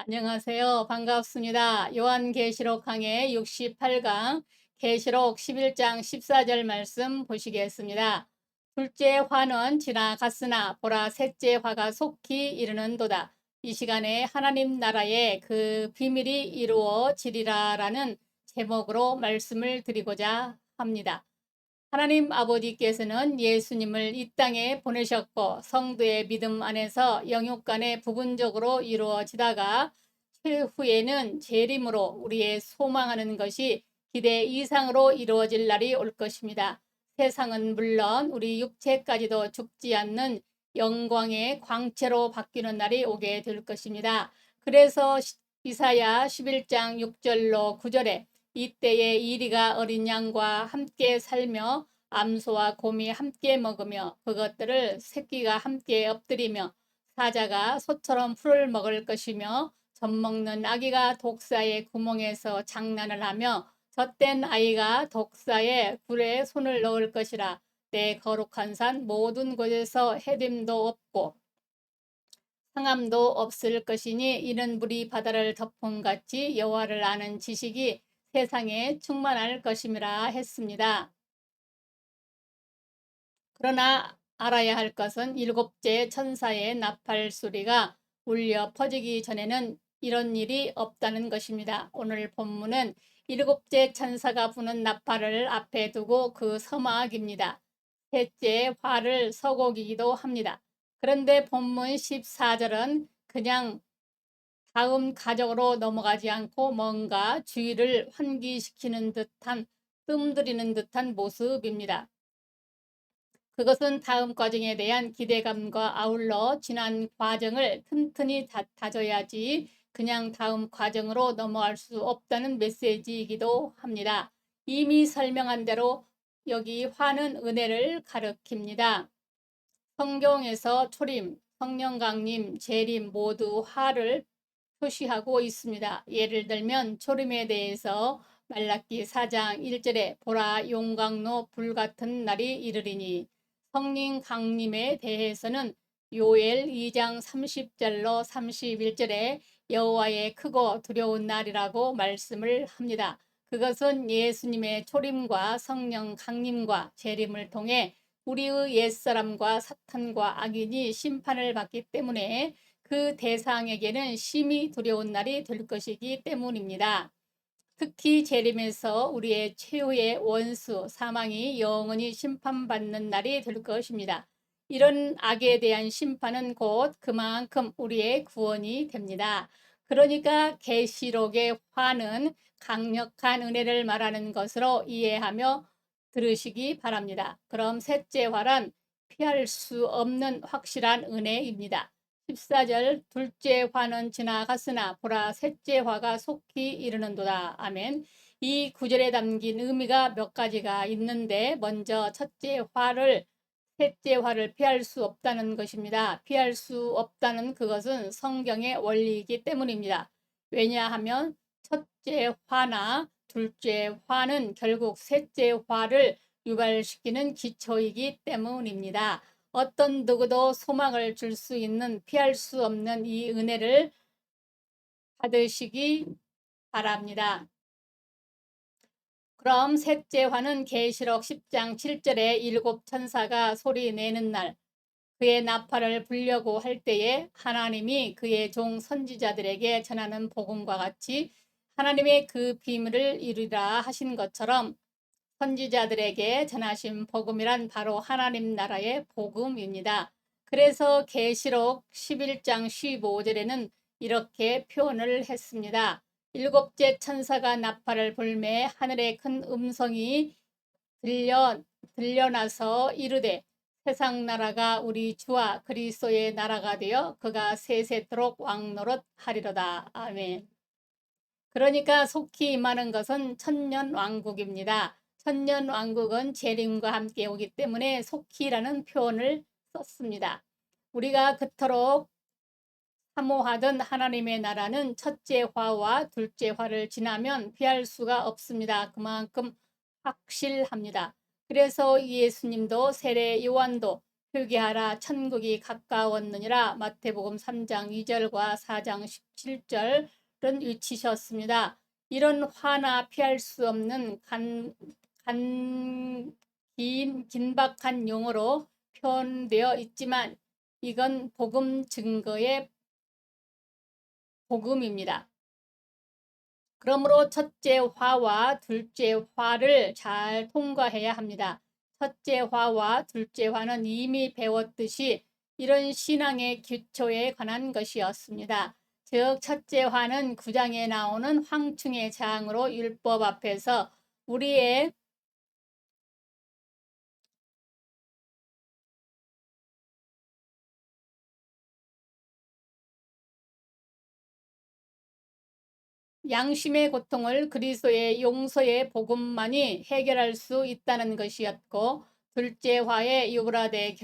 안녕하세요. 반갑습니다. 요한계시록 강해 68강 계시록 11장 14절 말씀 보시겠습니다. 둘째 화는 지나갔으나 보라 셋째 화가 속히 이르는도다. 이 시간에 하나님 나라의 그 비밀이 이루어지리라 라는 제목으로 말씀을 드리고자 합니다. 하나님 아버지께서는 예수님을 이 땅에 보내셨고 성도의 믿음 안에서 영육 간에 부분적으로 이루어지다가 최후에는 재림으로 우리의 소망하는 것이 기대 이상으로 이루어질 날이 올 것입니다. 세상은 물론 우리 육체까지도 죽지 않는 영광의 광채로 바뀌는 날이 오게 될 것입니다. 그래서 이사야 11장 6절로 9절에 이때에 이리가 어린 양과 함께 살며 암소와 곰이 함께 먹으며 그것들을 새끼가 함께 엎드리며 사자가 소처럼 풀을 먹을 것이며 젖먹는 아기가 독사의 구멍에서 장난을 하며 젖된 아이가 독사의 굴에 손을 넣을 것이라. 내 거룩한 산 모든 곳에서 해됨도 없고 상함도 없을 것이니 이는 물이 바다를 덮음같이 여호와를 아는 지식이 세상에 충만할 것임이라 했습니다. 그러나 알아야 할 것은 일곱째 천사의 나팔 소리가 울려 퍼지기 전에는 이런 일이 없다는 것입니다. 오늘 본문은 일곱째 천사가 부는 나팔을 앞에 두고 그 서막입니다. 셋째 화를 서곡이기도 합니다. 그런데 본문 14절은 그냥 다음 가정으로 넘어가지 않고 뭔가 주의를 환기시키는 듯한 뜸들이는 듯한 모습입니다. 그것은 다음 과정에 대한 기대감과 아울러 지난 과정을 튼튼히 다져야지 그냥 다음 과정으로 넘어갈 수 없다는 메시지이기도 합니다. 이미 설명한 대로 여기 화는 은혜를 가리킵니다. 성경에서 초림, 성령 강림, 재림 모두 화를 표시하고 있습니다. 예를 들면 초림에 대해서 말라기 4장 1절에 보라 용광로 불같은 날이 이르리니, 성령 강림에 대해서는 요엘 2장 30절로 31절에 여호와의 크고 두려운 날이라고 말씀을 합니다. 그것은 예수님의 초림과 성령 강림과 재림을 통해 우리의 옛사람과 사탄과 악인이 심판을 받기 때문에 그 대상에게는 심히 두려운 날이 될 것이기 때문입니다. 특히 재림에서 우리의 최후의 원수 사망이 영원히 심판받는 날이 될 것입니다. 이런 악에 대한 심판은 곧 그만큼 우리의 구원이 됩니다. 그러니까 계시록의 화는 강력한 은혜를 말하는 것으로 이해하며 들으시기 바랍니다. 그럼 셋째 화란 피할 수 없는 확실한 은혜입니다. 14절 둘째 화는 지나갔으나 보라 셋째 화가 속히 이르는도다. 아멘. 이 구절에 담긴 의미가 몇 가지가 있는데 먼저 첫째 화를 셋째 화를 피할 수 없다는 것입니다. 피할 수 없다는 그것은 성경의 원리이기 때문입니다. 왜냐하면 첫째 화나 둘째 화는 결국 셋째 화를 유발시키는 기초이기 때문입니다. 어떤 누구도 소망을 줄 수 있는 피할 수 없는 이 은혜를 받으시기 바랍니다. 그럼 셋째 화는 계시록 10장 7절에 일곱 천사가 소리 내는 날 그의 나팔을 불려고 할 때에 하나님이 그의 종 선지자들에게 전하는 복음과 같이 하나님의 그 비밀을 이루리라 하신 것처럼 선지자들에게 전하신 복음이란 바로 하나님 나라의 복음입니다. 그래서 계시록 11장 15절에는 이렇게 표현을 했습니다. 일곱째 천사가 나팔을 불매 하늘에 큰 음성이 들려나서 이르되 세상 나라가 우리 주와 그리스도의 나라가 되어 그가 세세토록 왕노릇 하리로다. 아멘. 그러니까 속히 임하는 것은 천년 왕국입니다. 천년 왕국은 재림과 함께 오기 때문에 속히라는 표현을 썼습니다. 우리가 그토록 사모하던 하나님의 나라는 첫째 화와 둘째 화를 지나면 피할 수가 없습니다. 그만큼 확실합니다. 그래서 예수님도 세례 요한도 회개하라 천국이 가까웠느니라. 마태복음 3장 2절과 4장 17절은 위치셨습니다. 이런 화나 피할 수 없는 긴박한 용어로 표현되어 있지만 이건 복음 증거의 복음입니다. 그러므로 첫째 화와 둘째 화를 잘 통과해야 합니다. 첫째 화와 둘째 화는 이미 배웠듯이 이런 신앙의 기초에 관한 것이었습니다. 즉 첫째 화는 9장에 나오는 황충의 장으로 율법 앞에서 우리의 양심의 고통을 그리스도의 용서의 복음만이 해결할 수 있다는 것이었고, 둘째 화의 유브라데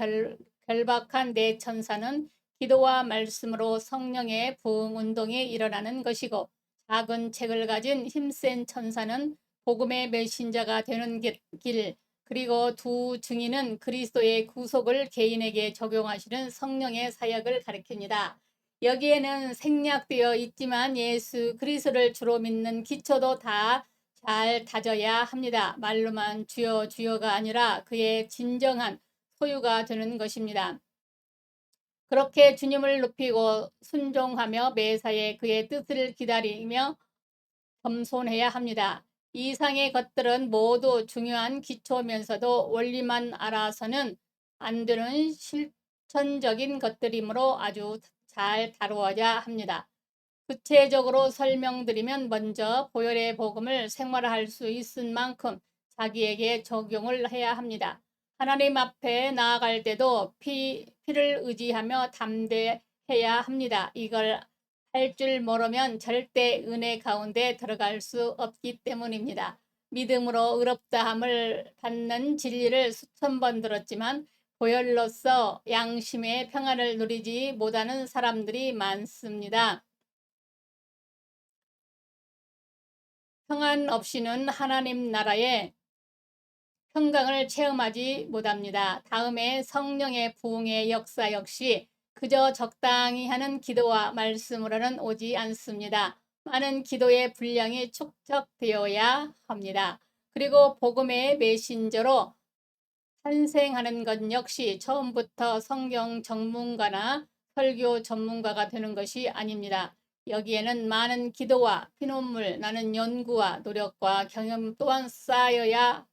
결박한 내 천사는 기도와 말씀으로 성령의 부흥 운동이 일어나는 것이고, 작은 책을 가진 힘센 천사는 복음의 메신저가 되는 길, 그리고 두 증인은 그리스도의 구속을 개인에게 적용하시는 성령의 사역을 가리킵니다. 여기에는 생략되어 있지만 예수 그리스도를 주로 믿는 기초도 다 잘 다져야 합니다. 말로만 주여 주여가 아니라 그의 진정한 소유가 되는 것입니다. 그렇게 주님을 높이고 순종하며 매사에 그의 뜻을 기다리며 겸손해야 합니다. 이상의 것들은 모두 중요한 기초면서도 원리만 알아서는 안 되는 실천적인 것들이므로 아주 잘 다루어야 합니다. 구체적으로 설명드리면 먼저 보혈의 복음을 생활할 수 있을 만큼 자기에게 적용을 해야 합니다. 하나님 앞에 나아갈 때도 피를 의지하며 담대해야 합니다. 이걸 할 줄 모르면 절대 은혜 가운데 들어갈 수 없기 때문입니다. 믿음으로 의롭다함을 받는 진리를 수천 번 들었지만 보혈로서 양심의 평안을 누리지 못하는 사람들이 많습니다. 평안 없이는 하나님 나라의 평강을 체험하지 못합니다. 다음에 성령의 부흥의 역사 역시 그저 적당히 하는 기도와 말씀으로는 오지 않습니다. 많은 기도의 분량이 축적되어야 합니다. 그리고 복음의 메신저로 탄생하는 것 역시 처음부터 성경 전문가나 설교 전문가가 되는 것이 아닙니다. 여기에는 많은 기도와 피눈물 나는 연구와 노력과 경험 또한 쌓여야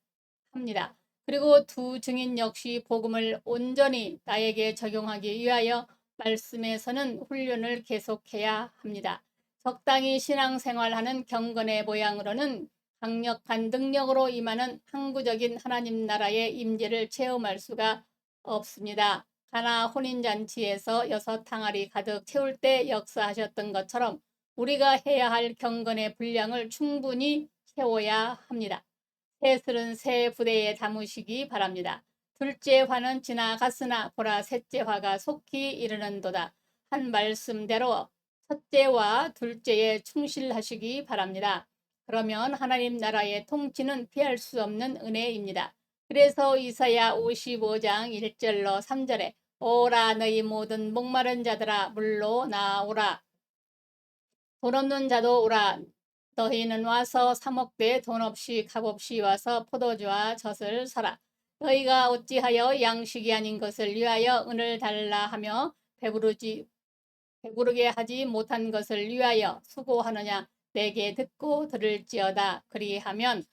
합니다. 그리고 두 증인 역시 복음을 온전히 나에게 적용하기 위하여 말씀에서는 훈련을 계속해야 합니다. 적당히 신앙생활하는 경건의 모양으로는 강력한 능력으로 임하는 항구적인 하나님 나라의 임재를 체험할 수가 없습니다. 가나 혼인잔치에서 6항아리 가득 채울 때 역사하셨던 것처럼 우리가 해야 할 경건의 분량을 충분히 채워야 합니다. 셋은 새 부대에 담으시기 바랍니다. 둘째 화는 지나갔으나 보라 셋째 화가 속히 이르는도다. 한 말씀대로 첫째와 둘째에 충실하시기 바랍니다. 그러면 하나님 나라의 통치는 피할 수 없는 은혜입니다. 그래서 이사야 55장 1절로 3절에 오라 너희 모든 목마른 자들아 물로 나오라. 돈 없는 자도 오라. 너희는 와서 사 먹되 돈 없이 값없이 와서 포도주와 젖을 사라. 너희가 어찌하여 양식이 아닌 것을 위하여 은을 달라 하며 배부르게 하지 못한 것을 위하여 수고하느냐. 내게 듣고 들을지어다. 그리하면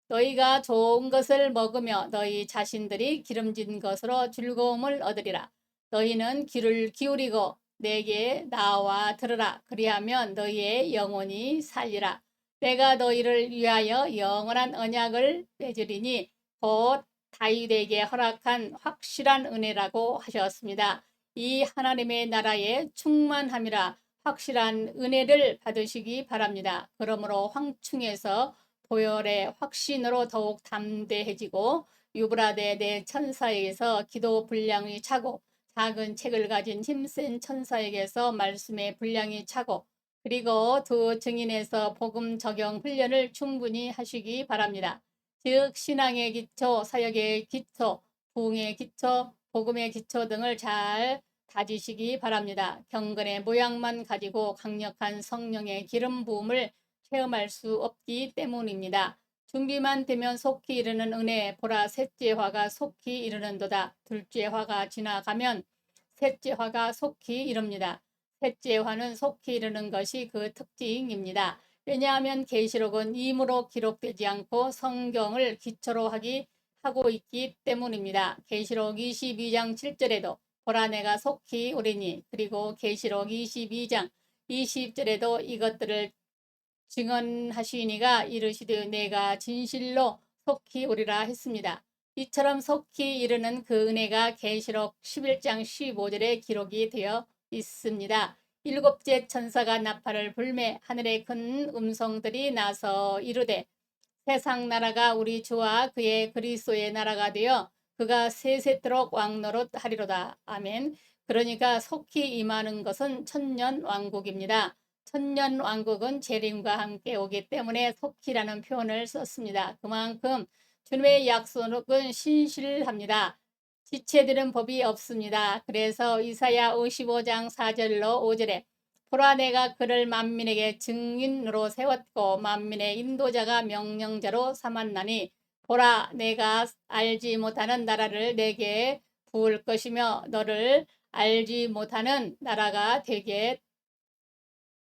너희가 좋은 것을 먹으며 너희 자신들이 기름진 것으로 즐거움을 얻으리라. 너희는 귀를 기울이고 내게 나와 들으라. 그리하면 너희의 영혼이 살리라. 내가 너희를 위하여 영원한 언약을 맺으리니 곧 다윗에게 허락한 확실한 은혜라고 하셨습니다. 이 하나님의 나라의 충만함이라 확실한 은혜를 받으시기 바랍니다. 그러므로 황충에서 보혈의 확신으로 더욱 담대해지고 유브라데 내 천사에게서 기도 분량이 차고 작은 책을 가진 힘센 천사에게서 말씀의 분량이 차고 그리고 두 증인에서 복음 적용 훈련을 충분히 하시기 바랍니다. 즉 신앙의 기초, 사역의 기초, 부흥의 기초, 복음의 기초 등을 잘 다지시기 바랍니다. 경건의 모양만 가지고 강력한 성령의 기름 부음을 체험할 수 없기 때문입니다. 준비만 되면 속히 이르는 은혜, 보라 셋째 화가 속히 이르는도다. 둘째 화가 지나가면 셋째 화가 속히 이릅니다. 셋째 화는 속히 이르는 것이 그 특징입니다. 왜냐하면 계시록은 임으로 기록되지 않고 성경을 기초로 하고 있기 때문입니다. 계시록 22장 7절에도 보라 내가 속히 오리니, 그리고 계시록 22장 20절에도 이것들을 증언하시니가 이르시되 내가 진실로 속히 오리라 했습니다. 이처럼 속히 이르는 그 은혜가 계시록 11장 15절에 기록이 되어 있습니다. 일곱째 천사가 나팔을 불매 하늘에 큰 음성들이 나서 이르되 세상 나라가 우리 주와 그의 그리스도의 나라가 되어 그가 세세토록 왕노릇 하리로다. 아멘. 그러니까 속히 임하는 것은 천년 왕국입니다. 천년 왕국은 재림과 함께 오기 때문에 속히라는 표현을 썼습니다. 그만큼 주님의 약속은 신실합니다. 지체되는 법이 없습니다. 그래서 이사야 55장 4절로 5절에 보라 내가 그를 만민에게 증인으로 세웠고 만민의 인도자가 명령자로 삼았나니 보라 내가 알지 못하는 나라를 내게 부을 것이며 너를 알지 못하는 나라가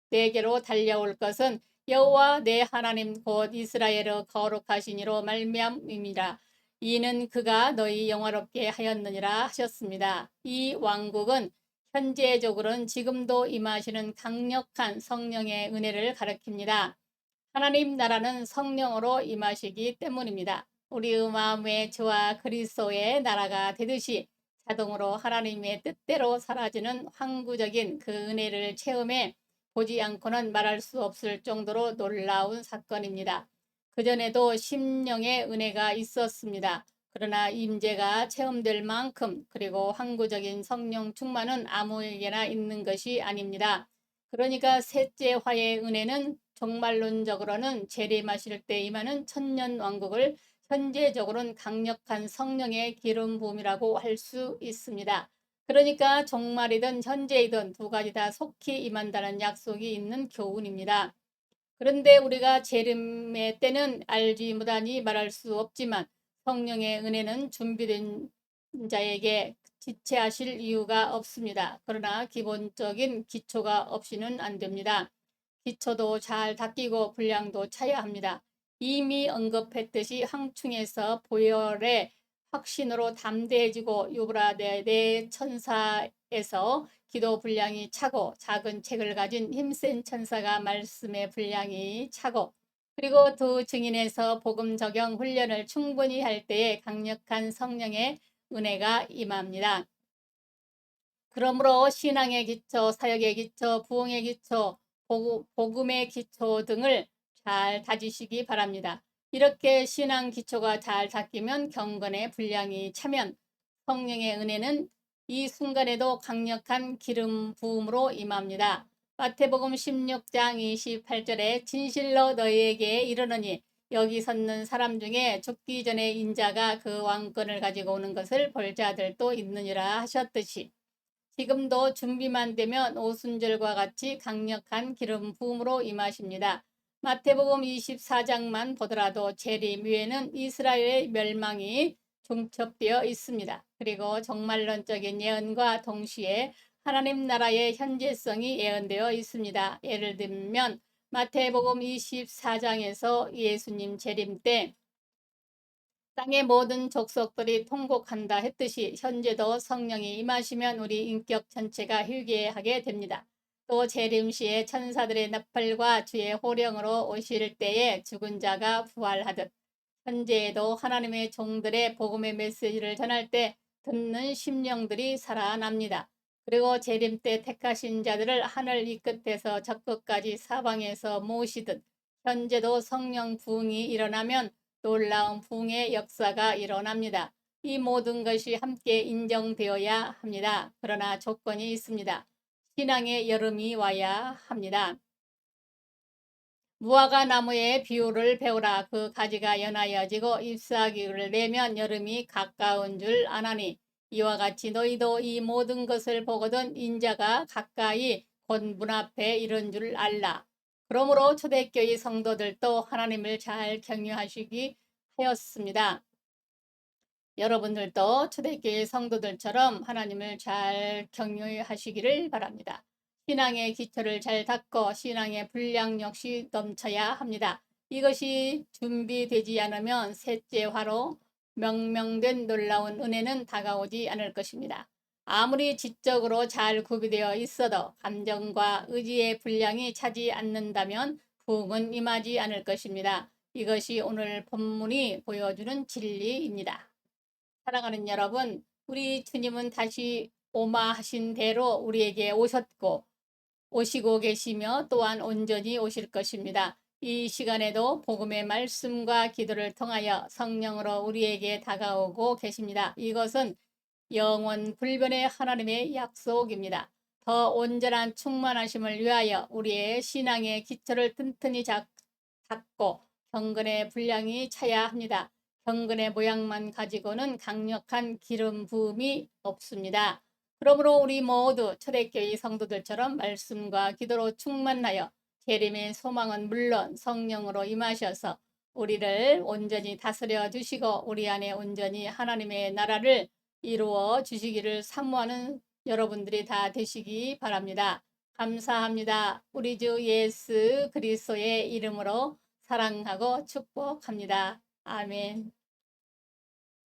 내게로 달려올 것은 여호와 내 하나님 곧 이스라엘의 거룩하신 이로 말미암음이라. 이는 그가 너희 영화롭게 하였느니라 하셨습니다. 이 왕국은 현재적으로는 지금도 임하시는 강력한 성령의 은혜를 가리킵니다. 하나님 나라는 성령으로 임하시기 때문입니다. 우리의 마음에 주와 그리스도의 나라가 되듯이 자동으로 하나님의 뜻대로 사라지는 황구적인 그 은혜를 체험해 보지 않고는 말할 수 없을 정도로 놀라운 사건입니다. 그전에도 심령의 은혜가 있었습니다. 그러나 임재가 체험될 만큼 그리고 황구적인 성령 충만은 아무에게나 있는 것이 아닙니다. 그러니까 셋째 화의 은혜는 종말론적으로는 재림하실 때 임하는 천년 왕국을 현재적으로는 강력한 성령의 기름 부음이라고 할 수 있습니다. 그러니까 종말이든 현재이든 두 가지 다 속히 임한다는 약속이 있는 교훈입니다. 그런데 우리가 재림의 때는 알지 못하니 말할 수 없지만 성령의 은혜는 준비된 자에게 지체하실 이유가 없습니다. 그러나 기본적인 기초가 없이는 안 됩니다. 기초도 잘 닦이고 분량도 차야 합니다. 이미 언급했듯이 황충에서 보혈의 확신으로 담대해지고 유브라데 내 천사에서 기도 분량이 차고 작은 책을 가진 힘센 천사가 말씀의 분량이 차고 그리고 두 증인에서 복음 적용 훈련을 충분히 할 때에 강력한 성령의 은혜가 임합니다. 그러므로 신앙의 기초, 사역의 기초, 부흥의 기초, 복음의 기초 등을 잘 다지시기 바랍니다. 이렇게 신앙 기초가 잘 닦이면 경건의 분량이 차면 성령의 은혜는 이 순간에도 강력한 기름 부음으로 임합니다. 마태복음 16장 28절에 진실로 너희에게 이르노니 여기 섰는 사람 중에 죽기 전에 인자가 그 왕권을 가지고 오는 것을 볼 자들도 있느니라 하셨듯이 지금도 준비만 되면 오순절과 같이 강력한 기름 부음으로 임하십니다. 마태복음 24장만 보더라도 재림 위에는 이스라엘의 멸망이 중첩되어 있습니다. 그리고 종말론적인 예언과 동시에 하나님 나라의 현재성이 예언되어 있습니다. 예를 들면 마태복음 24장에서 예수님 재림 때 땅의 모든 족속들이 통곡한다 했듯이 현재도 성령이 임하시면 우리 인격 전체가 회개하게 됩니다. 또 재림 시에 천사들의 나팔과 주의 호령으로 오실 때에 죽은 자가 부활하듯 현재에도 하나님의 종들의 복음의 메시지를 전할 때 듣는 심령들이 살아납니다. 그리고 재림 때 택하신 자들을 하늘 이 끝에서 저 끝까지 사방에서 모시듯 현재도 성령 부흥이 일어나면 놀라운 부흥의 역사가 일어납니다. 이 모든 것이 함께 인정되어야 합니다. 그러나 조건이 있습니다. 신앙의 여름이 와야 합니다. 무화과 나무의 비유를 배우라. 그 가지가 연하여지고 잎사귀를 내면 여름이 가까운 줄 아나니 이와 같이 너희도 이 모든 것을 보거든 인자가 가까이 곧 문 앞에 이른 줄 알라. 그러므로 초대교회 성도들도 하나님을 잘 경유하시기 하였습니다. 여러분들도 초대교회 성도들처럼 하나님을 잘 경유하시기를 바랍니다. 신앙의 기초를 잘 닦고 신앙의 분량 역시 넘쳐야 합니다. 이것이 준비되지 않으면 셋째 화로 명명된 놀라운 은혜는 다가오지 않을 것입니다. 아무리 지적으로 잘 구비되어 있어도 감정과 의지의 분량이 차지 않는다면 부흥은 임하지 않을 것입니다. 이것이 오늘 본문이 보여주는 진리입니다. 사랑하는 여러분, 우리 주님은 다시 오마 하신 대로 우리에게 오시고 계시며 또한 온전히 오실 것입니다. 이 시간에도 복음의 말씀과 기도를 통하여 성령으로 우리에게 다가오고 계십니다. 이것은 영원 불변의 하나님의 약속입니다. 더 온전한 충만하심을 위하여 우리의 신앙의 기초를 튼튼히 잡고 경건의 분량이 차야 합니다. 경건의 모양만 가지고는 강력한 기름 부음이 없습니다. 그러므로 우리 모두 초대교회 성도들처럼 말씀과 기도로 충만하여 재림의 소망은 물론 성령으로 임하셔서 우리를 온전히 다스려 주시고 우리 안에 온전히 하나님의 나라를 이루어 주시기를 사모하는 여러분들이 다 되시기 바랍니다. 감사합니다. 우리 주 예수 그리스도의 이름으로 사랑하고 축복합니다. 아멘.